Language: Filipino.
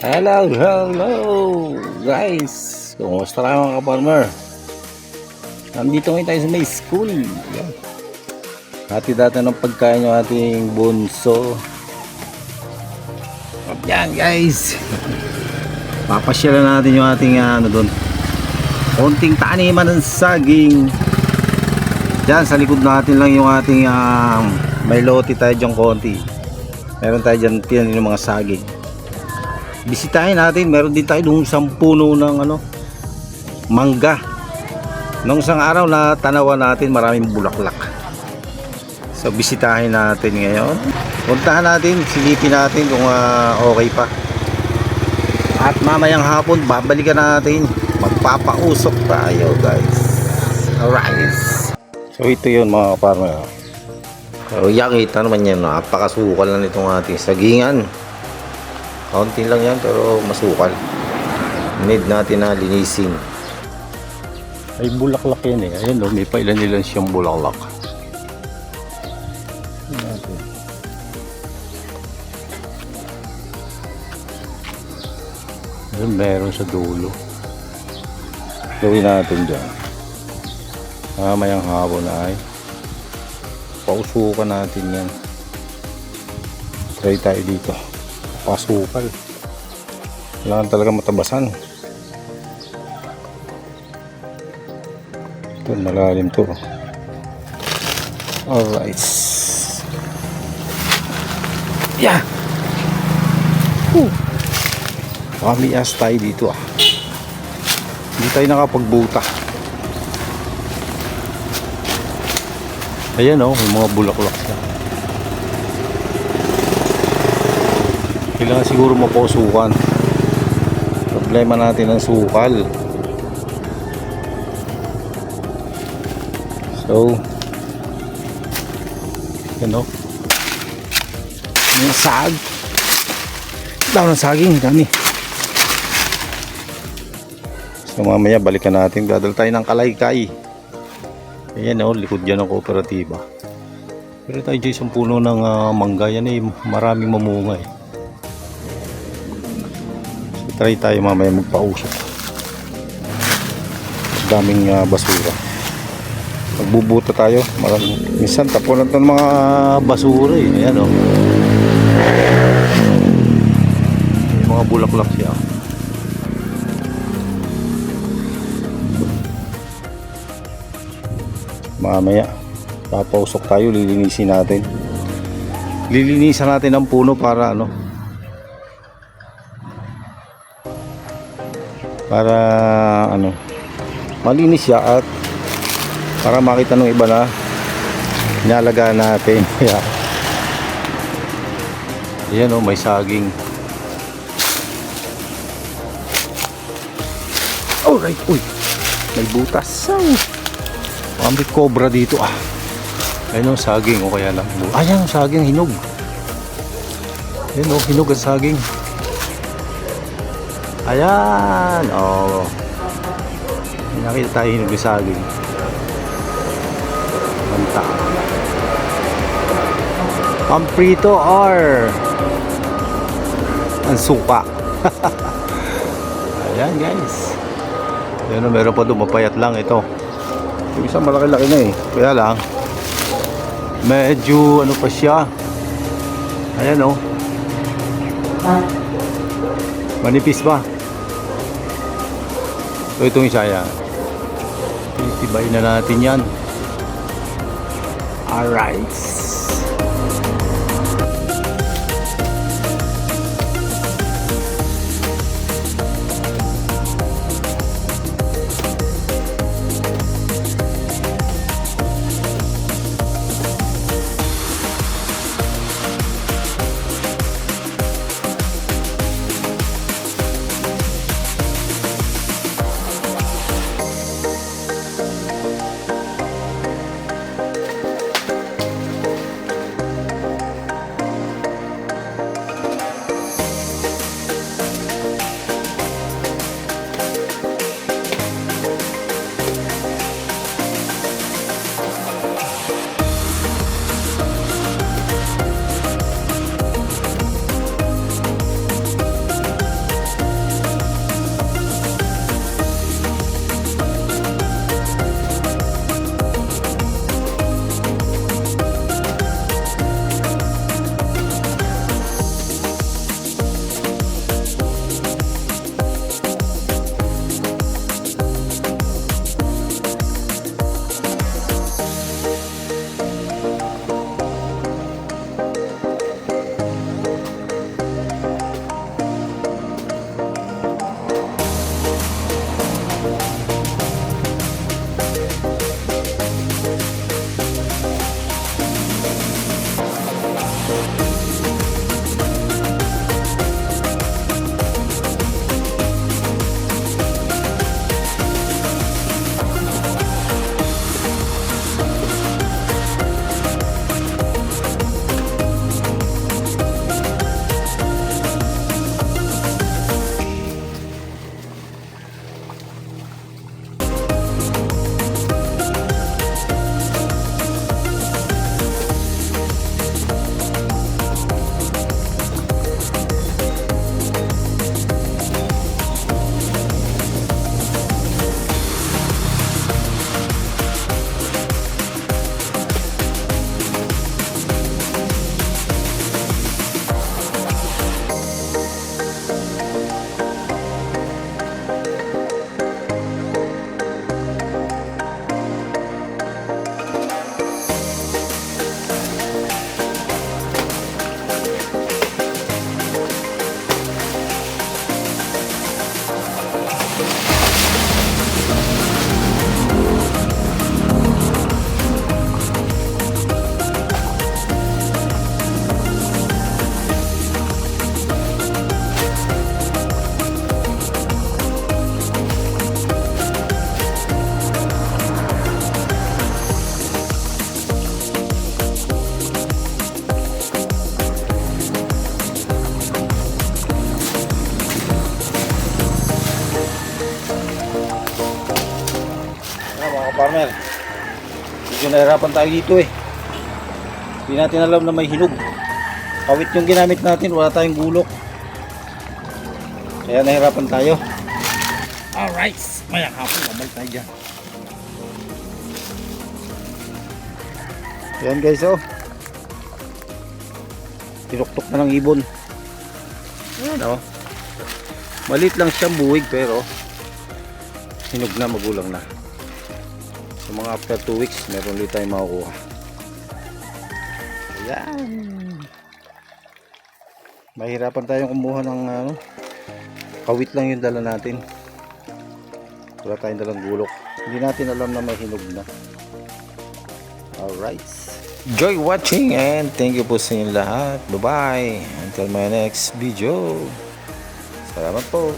Hello, hello guys! Kumusta kayo mga ka-farmer? Nandito ngayon tayo sa may school. Yan. Hati dati ng pagkain yung ating bunso. Yan guys! Papasyalan natin yung ating doon. Konting taniman ng saging. Diyan sa likod natin lang yung ating may lote tayo dyan konti. Meron tayo dyan tinan yung mga saging. Bisitahin natin, meron din tayo dun isang puno ng mangga. Nung isang araw na tanawan natin, maraming bulaklak. So bisitahin natin ngayon. Puntahan natin, silipin natin kung okay pa. At mamayang hapon babalikan natin, magpapausok tayo guys. Alright. So ito yun mga farmer. So yakita naman yan, napakasukal na nitong ating sagingan. Kaunti lang yan pero masukal. Need natin na linisin. Ay bulaklak yan eh. Ayan o, may pailan-ilan siyang bulaklak. Ayan, meron sa dulo. Gawin natin dyan. Mamayang hapon na ay pausukan natin yan. Try tayo dito. Pasukal. Kailangan talaga matabasan. Ito malalim to. Alright. Yeah. Pamias tayo dito Hindi tayo nakapagbuta. Ayan may mga bulaklak siya. Kailangan siguro mapausukan. Problema natin ang sukal. So yan yung sag. Dami ng saging, dami. So mamaya balikan natin. Dadal tayo ng kalaykay. Ayan likod dyan ng kooperatiba. Pero tayo dyan isang puno ng mangga. Yan maraming mamunga Try tayo mamaya magpausok. Daming basura. Magbubuta tayo. Minsan tapunan ng mga basura Ayan yung mga bulaklak siya. Mamaya papausok tayo. Lilinisin natin. Lilinisan natin ang puno para para malinis siya at para makita ng iba na inalagaan natin. Ayan may saging. Alright, may butas. May cobra dito Ayan saging kaya lang. Ayan saging hinog. Ayan hinog ang saging. Ayan nakita tayo hinog ng saging. Manta pamprito or ang suka. Ayan guys. Ayan meron pa doon mapayat lang ito. Yung isang malaki-laki na kaya lang medyo pa siya. Ayan manipis ba? So itong isa yan. Titibay na natin yan. Alright. nahirapan tayo dito eh. Hindi natin alam na may hinog. Kawit yung ginamit natin, wala tayong gulok. Kaya nahirapan tayo. Alright, maya hapon, babalik tayo dyan. Yan guys, oh. Tinuktok na ng ibon. Ayan, oh. Maliit lang siyang buwig pero hinog na, magulang na. So mga after 2 weeks, meron ulit tayong makukuha. Ayan. Mahirapan tayong kumuha ng kawit lang yung dala natin. Wala tayong dalang gulok. Hindi natin alam na may hinog na. Alright. Enjoy watching and thank you po sa inyo lahat. Bye bye. Until my next video. Salamat po.